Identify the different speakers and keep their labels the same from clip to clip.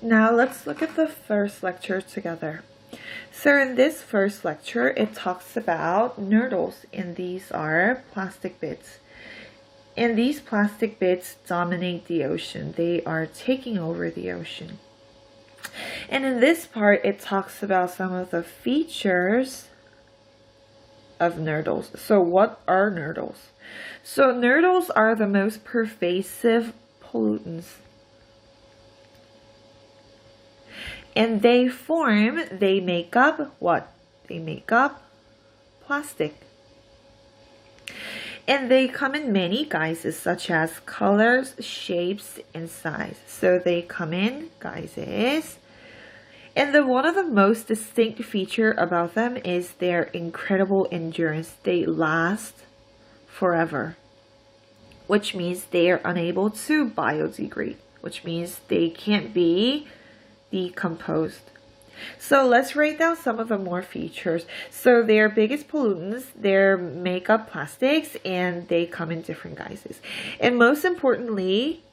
Speaker 1: Now let's look at the first lecture together. So in this first lecture, it talks about nurdles, and these are plastic bits. And these plastic bits dominate the ocean. They are taking over the ocean. And in this part, it talks about some of the features of nurdles. So what are nurdles? So nurdles are the most pervasive pollutants. And they make up what? They make up plastic. And they come in many guises, such as colors, shapes, and size. So they come in guises. And one of the most distinct feature about them is their incredible endurance. They last forever, which means they are unable to biodegrade, which means they can't be decomposed. So let's write down some of the more features. So their biggest pollutants, their makeup plastics, and they come in different guises. And most importantly,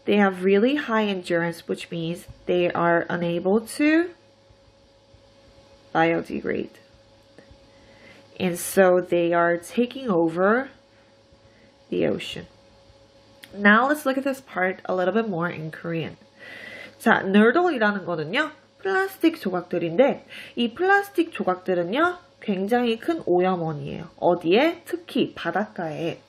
Speaker 1: they have really high endurance, which means they are unable to biodegrade. And so they are taking over the ocean. Now let's look at this part a little bit more in Korean. 자, nurdle이라는 거는요, 플라스틱 조각들인데 이 플라스틱 조각들은요, 굉장히 큰 오염원이에요. 어디에? 특히 바닷가에.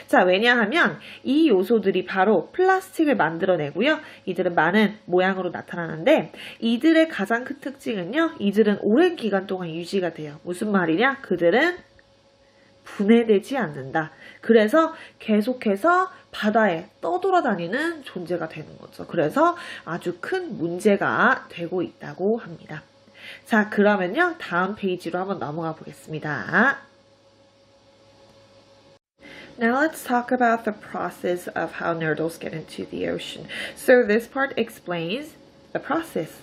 Speaker 1: 자, 왜냐하면 이 요소들이 바로 플라스틱을 만들어내고요. 이들은 많은 모양으로 나타나는데 이들의 가장 큰 특징은요, 이들은 오랜 기간 동안 유지가 돼요. 무슨 말이냐? 그들은 분해되지 않는다. 그래서 계속해서 바다에 떠돌아다니는 존재가 되는 거죠. 그래서 아주 큰 문제가 되고 있다고 합니다. 자, 그러면요, 다음 페이지로 한번 넘어가 보겠습니다. Now let's talk about the process of how nurdles get into the ocean. So this part explains the process.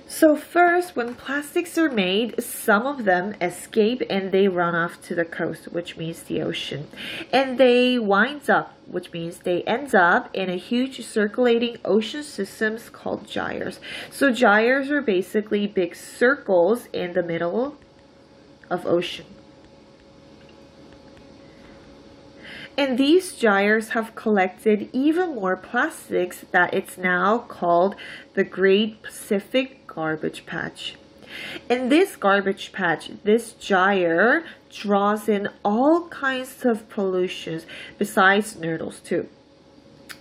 Speaker 1: So first, when plastics are made, some of them escape and they run off to the coast, which means the ocean. And they wind up, which means they end up in a huge circulating ocean systems called gyres. So gyres are basically big circles in the middle of ocean. And these gyres have collected even more plastics that it's now called the Great Pacific Garbage Patch. In this garbage patch, this gyre draws in all kinds of pollutions besides nurdles too.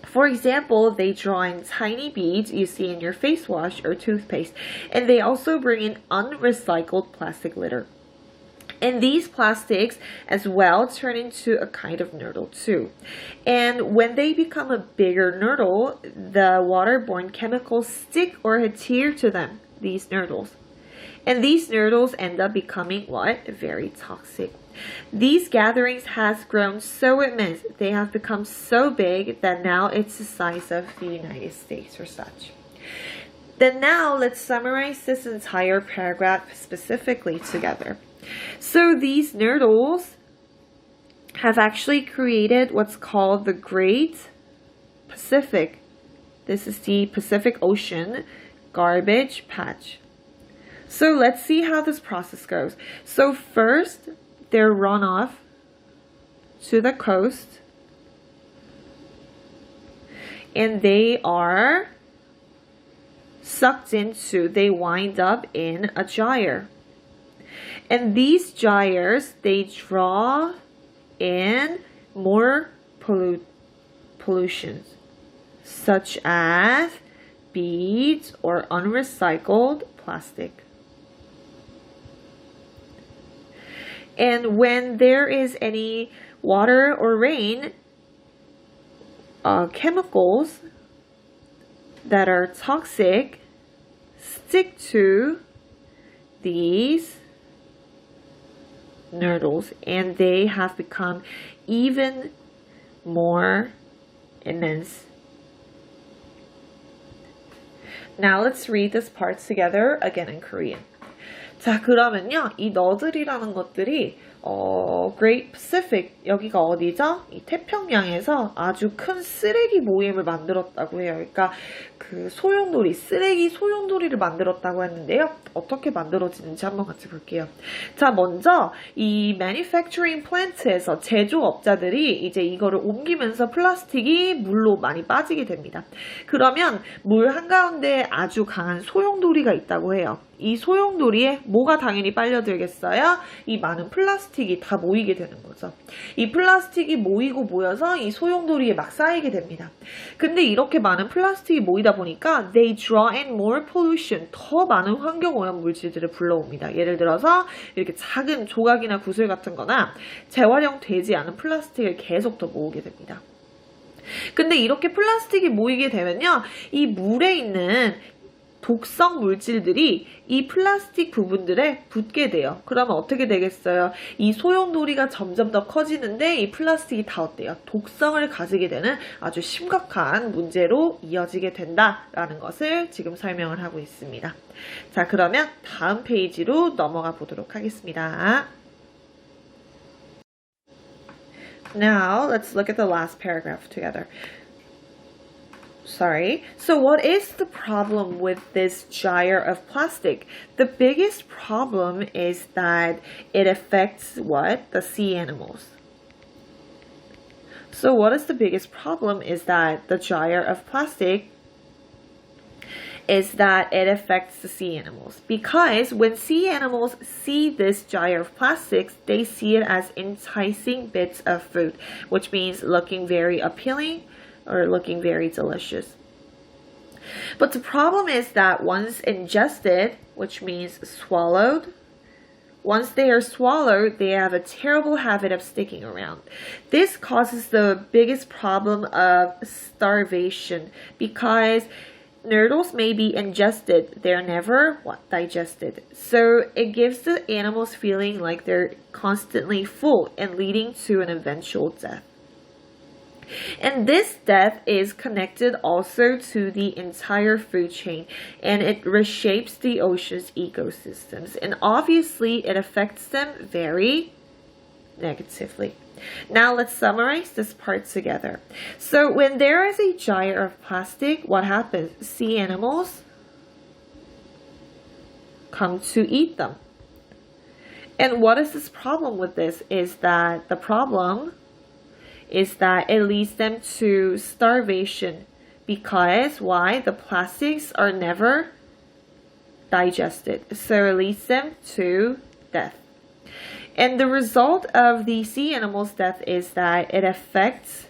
Speaker 1: For example, they draw in tiny beads you see in your face wash or toothpaste, and they also bring in unrecycled plastic litter. And these plastics as well turn into a kind of nurdle too. And when they become a bigger nurdle, the waterborne chemicals stick or adhere to them, these nurdles. And these nurdles end up becoming what? Very toxic. These gatherings has grown so immense, they have become so big that now it's the size of the United States or such. Then now let's summarize this entire paragraph specifically together. So these nurdles have actually created what's called the Great Pacific. This is the Pacific Ocean Garbage Patch. So let's see how this process goes. So first, they're run off to the coast, and they are sucked into, they wind up in a gyre. And these gyres, they draw in more pollutions, such as beads or unrecycled plastic. And when there is any water or rain, chemicals that are toxic stick to these nurdles, and they have become even more immense. Now let's read this part together again in Korean. 자, 그러면요, 이 너들이라는 것들이 Great Pacific, 여기가 어디죠? 이 태평양에서 아주 큰 쓰레기 모임을 만들었다고 해요. 그러니까 그 소용돌이, 쓰레기 소용돌이를 만들었다고 했는데요. 어떻게 만들어지는지 한번 같이 볼게요. 자, 먼저 이 manufacturing plant에서 제조업자들이 이제 이거를 옮기면서 플라스틱이 물로 많이 빠지게 됩니다. 그러면 물 한가운데 아주 강한 소용돌이가 있다고 해요. 이 소용돌이에 뭐가 당연히 빨려들겠어요? 이 많은 플라스틱이 다 모이게 되는 거죠. 이 플라스틱이 모이고 모여서 이 소용돌이에 막 쌓이게 됩니다. 근데 이렇게 많은 플라스틱이 모이다 보니까 they draw in more pollution, 더 많은 환경오염 물질들을 불러옵니다. 예를 들어서 이렇게 작은 조각이나 구슬 같은 거나 재활용되지 않은 플라스틱을 계속 더 모으게 됩니다. 근데 이렇게 플라스틱이 모이게 되면요, 이 물에 있는 독성 물질들이 이 플라스틱 부분들에 붙게 돼요. 그러면 어떻게 되겠어요? 이 소용돌이가 점점 더 커지는데 이 플라스틱이 다 어때요? 독성을 가지게 되는 아주 심각한 문제로 이어지게 된다라는 것을 지금 설명을 하고 있습니다. 자, 그러면 다음 페이지로 넘어가 보도록 하겠습니다. Now, let's look at the last paragraph together. So what is the problem with this gyre of plastic? The biggest problem is that it affects what? The sea animals. So what is the biggest problem is that the gyre of plastic is that it affects the sea animals. Because when sea animals see this gyre of plastics, they see it as enticing bits of food, which means looking very appealing or looking very delicious. But the problem is that once ingested, which means swallowed, once they are swallowed, they have a terrible habit of sticking around. This causes the biggest problem of starvation because noodles may be ingested, they're never digested. So it gives the animals feeling like they're constantly full and leading to an eventual death. And this death is connected also to the entire food chain, and it reshapes the ocean's ecosystems. And obviously, it affects them very negatively. Now, let's summarize this part together. So, when there is a gyre of plastic, what happens? Sea animals come to eat them. And what is this problem with this? Is that the problem is that it leads them to starvation because why? The plastics are never digested. So it leads them to death. And the result of the sea animal's death is that it affects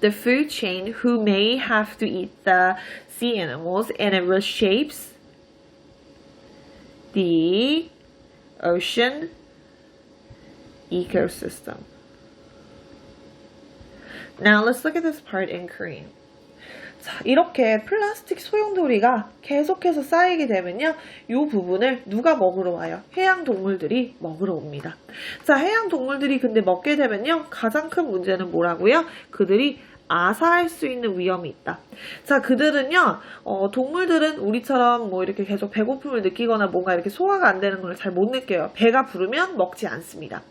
Speaker 1: the food chain who may have to eat the sea animals, and it reshapes the ocean ecosystem. Now let's look at this part in Korean. 자, 이렇게 플라스틱 소용돌이가 계속해서 쌓이게 되면요, 이 부분을 누가 먹으러 와요? 해양 동물들이 먹으러 옵니다. 자, 해양 동물들이 근데 먹게 되면요, 가장 큰 문제는 뭐라고요? 그들이 아사할 수 있는 위험이 있다. 자, 그들은요, 동물들은 우리처럼 뭐 이렇게 계속 배고픔을 느끼거나 뭔가 이렇게 소화가 안 되는 걸 잘 못 느껴요. 배가 부르면 먹지 않습니다.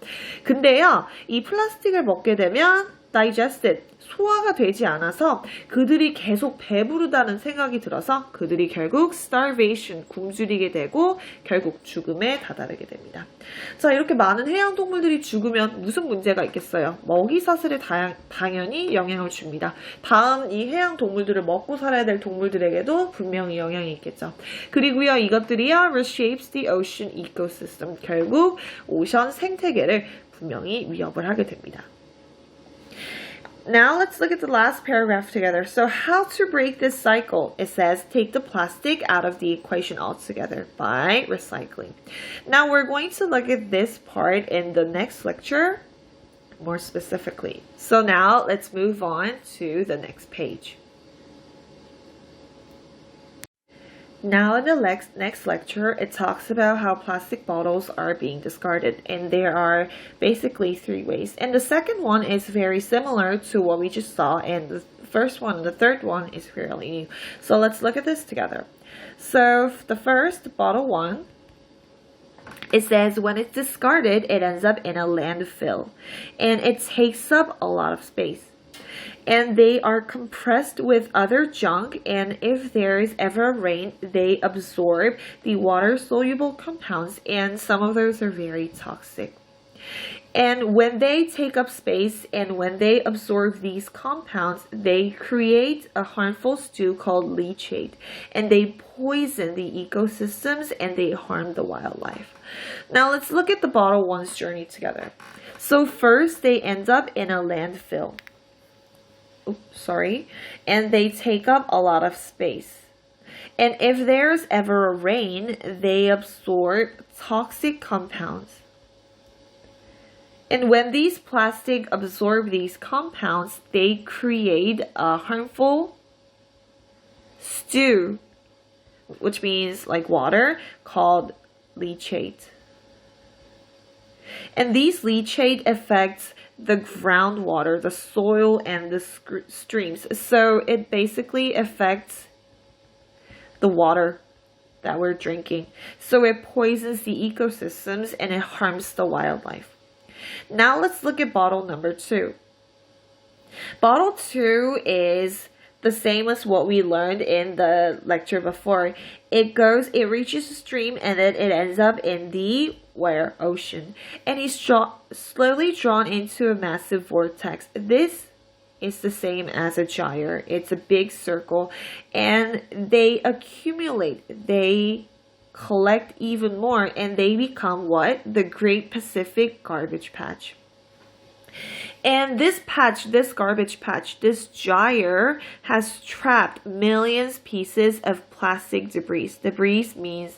Speaker 1: 근데요, 이 플라스틱을 먹게 되면 digested, 소화가 되지 않아서 그들이 계속 배부르다는 생각이 들어서 그들이 결국 starvation, 굶주리게 되고 결국 죽음에 다다르게 됩니다. 자, 이렇게 많은 해양동물들이 죽으면 무슨 문제가 있겠어요? 먹이사슬에 당연히 영향을 줍니다. 다음 이 해양동물들을 먹고 살아야 될 동물들에게도 분명히 영향이 있겠죠. 그리고요, 이것들이요, reshapes the ocean ecosystem, 결국 오션 생태계를 분명히 위협을 하게 됩니다. Now let's look at the last paragraph together. So how to break this cycle? It says take the plastic out of the equation altogether by recycling. Now we're going to look at this part in the next lecture more specifically. So now let's move on to the next page. Now in the next lecture, it talks about how plastic bottles are being discarded, and there are basically 3 ways. And the second one is very similar to what we just saw, and the first one and the third one is fairly new. So let's look at this together. So the first, bottle 1, It says when it's discarded, it ends up in a landfill and it takes up a lot of space. And they are compressed with other junk, and if there is ever rain, they absorb the water-soluble compounds, and some of those are very toxic. And when they take up space and when they absorb these compounds, they create a harmful stew called leachate, and they poison the ecosystems and they harm the wildlife. Now let's look at the bottle one's journey together. So first they end up in a landfill. And they take up a lot of space. And if there's ever a rain, they absorb toxic compounds. And when these plastics absorb these compounds, they create a harmful stew, which means like water, called leachate. And these leachate affects the groundwater, the soil, and the streams. So it basically affects the water that we're drinking. So it poisons the ecosystems and it harms the wildlife. Now let's look at bottle number 2. Bottle 2 is the same as what we learned in the lecture before. It reaches the stream and then it ends up in the ocean. And it's slowly drawn into a massive vortex. This is the same as a gyre. It's a big circle and they accumulate. They collect even more and they become what? The Great Pacific Garbage Patch. And this garbage patch, this gyre has trapped millions pieces of plastic debris. Debris means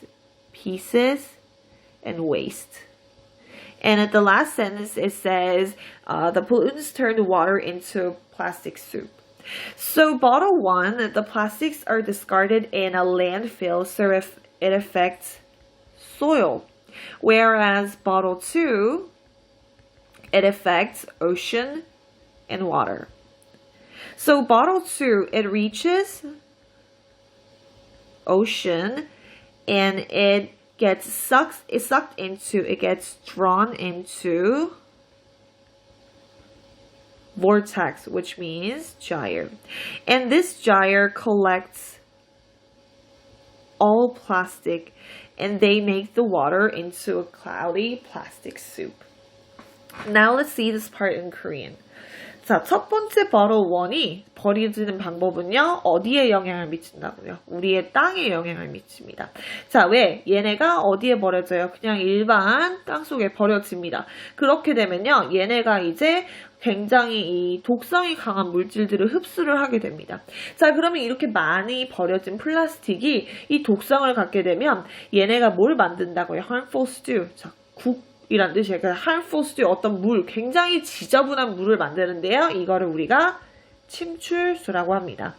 Speaker 1: pieces and waste. And at the last sentence it says, the pollutants turned water into plastic soup. So bottle 1, the plastics are discarded in a landfill, so if it affects soil. Whereas bottle 2, it affects ocean and water. So bottle 2, it reaches ocean and it gets drawn into vortex, which means gyre. And this gyre collects all plastic and they make the water into a cloudy plastic soup. Now let's see this part in Korean. 자, 첫 번째 bottle 1이 버려지는 방법은요, 어디에 영향을 미친다고요? 우리의 땅에 영향을 미칩니다. 자, 왜? 얘네가 어디에 버려져요? 그냥 일반 땅속에 버려집니다. 그렇게 되면요, 얘네가 이제 굉장히 이 독성이 강한 물질들을 흡수를 하게 됩니다. 자, 그러면 이렇게 많이 버려진 플라스틱이 이 독성을 갖게 되면 얘네가 뭘 만든다고요? harmful stew. 자, 이란 뜻이에요. harmful stew, 어떤 물, 굉장히 지저분한 물을 만드는데요. 이거를 우리가 침출수라고 합니다.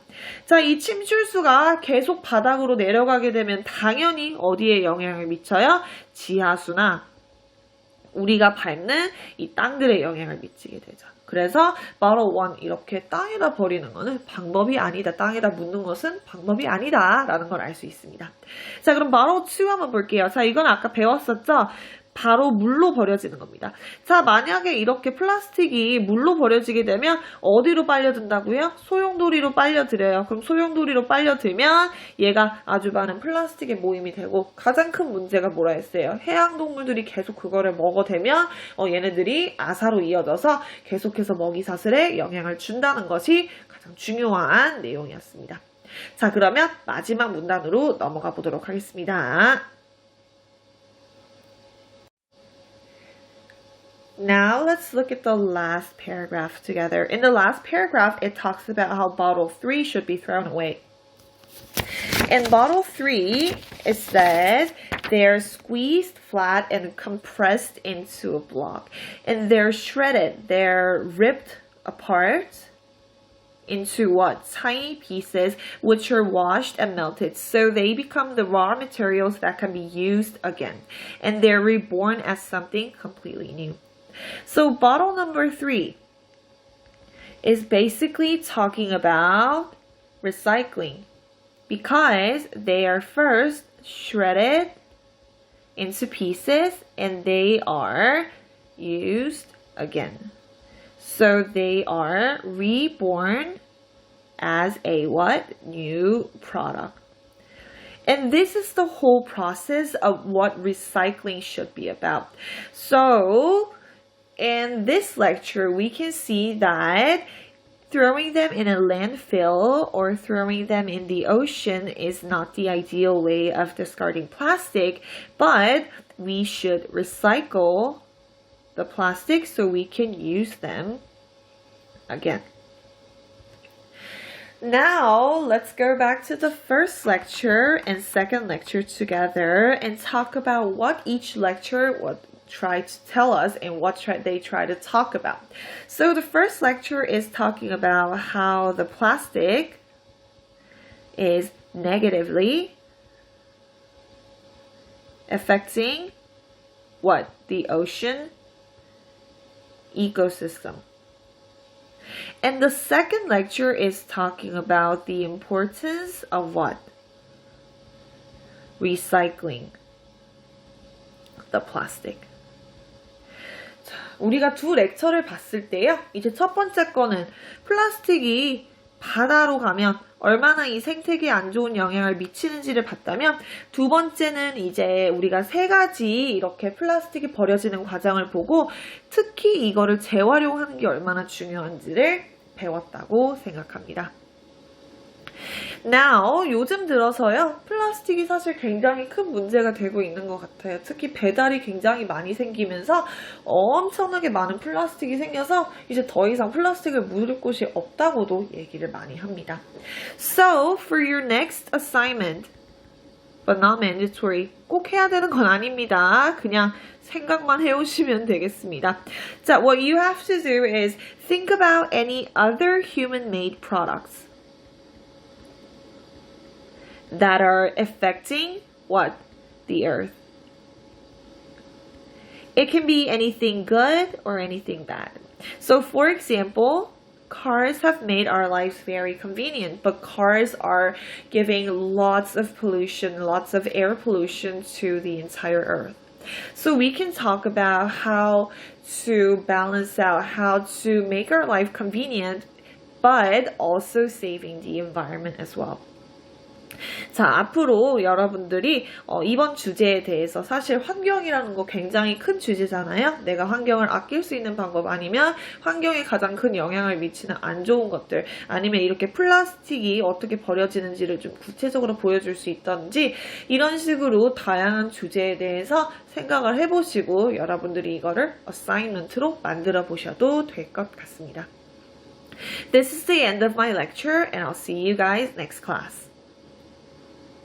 Speaker 1: 자, 이 침출수가 계속 바닥으로 내려가게 되면 당연히 어디에 영향을 미쳐요? 지하수나 우리가 밟는 이 땅들에 영향을 미치게 되죠. 그래서 bottle 1 이렇게 땅에다 버리는 거는 방법이 아니다. 땅에다 묻는 것은 방법이 아니다 라는 걸 알 수 있습니다. 자, 그럼 bottle 2 한번 볼게요. 자, 이건 아까 배웠었죠? 바로 물로 버려지는 겁니다. 자, 만약에 이렇게 플라스틱이 물로 버려지게 되면 어디로 빨려든다고요? 소용돌이로 빨려들여요. 그럼 소용돌이로 빨려들면 얘가 아주 많은 플라스틱의 모임이 되고 가장 큰 문제가 뭐라 했어요? 해양동물들이 계속 그거를 먹어대면 얘네들이 아사로 이어져서 계속해서 먹이사슬에 영향을 준다는 것이 가장 중요한 내용이었습니다. 자, 그러면 마지막 문단으로 넘어가 보도록 하겠습니다. Now let's look at the last paragraph together. In the last paragraph, it talks about how bottle 3 should be thrown away. In bottle 3, it says they're squeezed flat and compressed into a block. And they're shredded. They're ripped apart into what? Tiny pieces which are washed and melted. So they become the raw materials that can be used again. And they're reborn as something completely new. So bottle number 3 is basically talking about recycling because they are first shredded into pieces and they are used again. So they are reborn as a what? New product. And this is the whole process of what recycling should be about. So in this lecture, we can see that throwing them in a landfill or throwing them in the ocean is not the ideal way of discarding plastic, but we should recycle the plastic so we can use them again. Now, let's go back to the first lecture and second lecture together and talk about what each lecture would try to tell us and what they try to talk about. So the first lecture is talking about how the plastic is negatively affecting what? The ocean ecosystem. And the second lecture is talking about the importance of what? Recycling the plastic. 우리가 두 렉처를 봤을 때요. 이제 첫 번째 거는 플라스틱이 바다로 가면 얼마나 이 생태계에 안 좋은 영향을 미치는지를 봤다면 두 번째는 이제 우리가 세 가지 이렇게 플라스틱이 버려지는 과정을 보고 특히 이거를 재활용하는 게 얼마나 중요한지를 배웠다고 생각합니다. Now, 요즘 들어서요, 플라스틱이 사실 굉장히 큰 문제가 되고 있는 것 같아요. 특히 배달이 굉장히 많이 생기면서 엄청나게 많은 플라스틱이 생겨서 이제 더 이상 플라스틱을 묻을 곳이 없다고도 얘기를 많이 합니다. So, for your next assignment, but not mandatory, 꼭 해야 되는 건 아닙니다. 그냥 생각만 해오시면 되겠습니다. 자, what you have to do is think about any other human-made products that are affecting what? The earth. It can be anything good or anything bad. So for example, cars have made our lives very convenient, but cars are giving lots of pollution, lots of air pollution to the entire earth. So we can talk about how to balance out, how to make our life convenient, but also saving the environment as well. 자, 앞으로 여러분들이 이번 주제에 대해서 사실 환경이라는 거 굉장히 큰 주제잖아요. 내가 환경을 아낄 수 있는 방법 아니면 환경에 가장 큰 영향을 미치는 안 좋은 것들 아니면 이렇게 플라스틱이 어떻게 버려지는지를 좀 구체적으로 보여줄 수 있던지 이런 식으로 다양한 주제에 대해서 생각을 해보시고 여러분들이 이거를 어사이먼트로 만들어 보셔도 될 것 같습니다. This is the end of my lecture and I'll see you guys next class.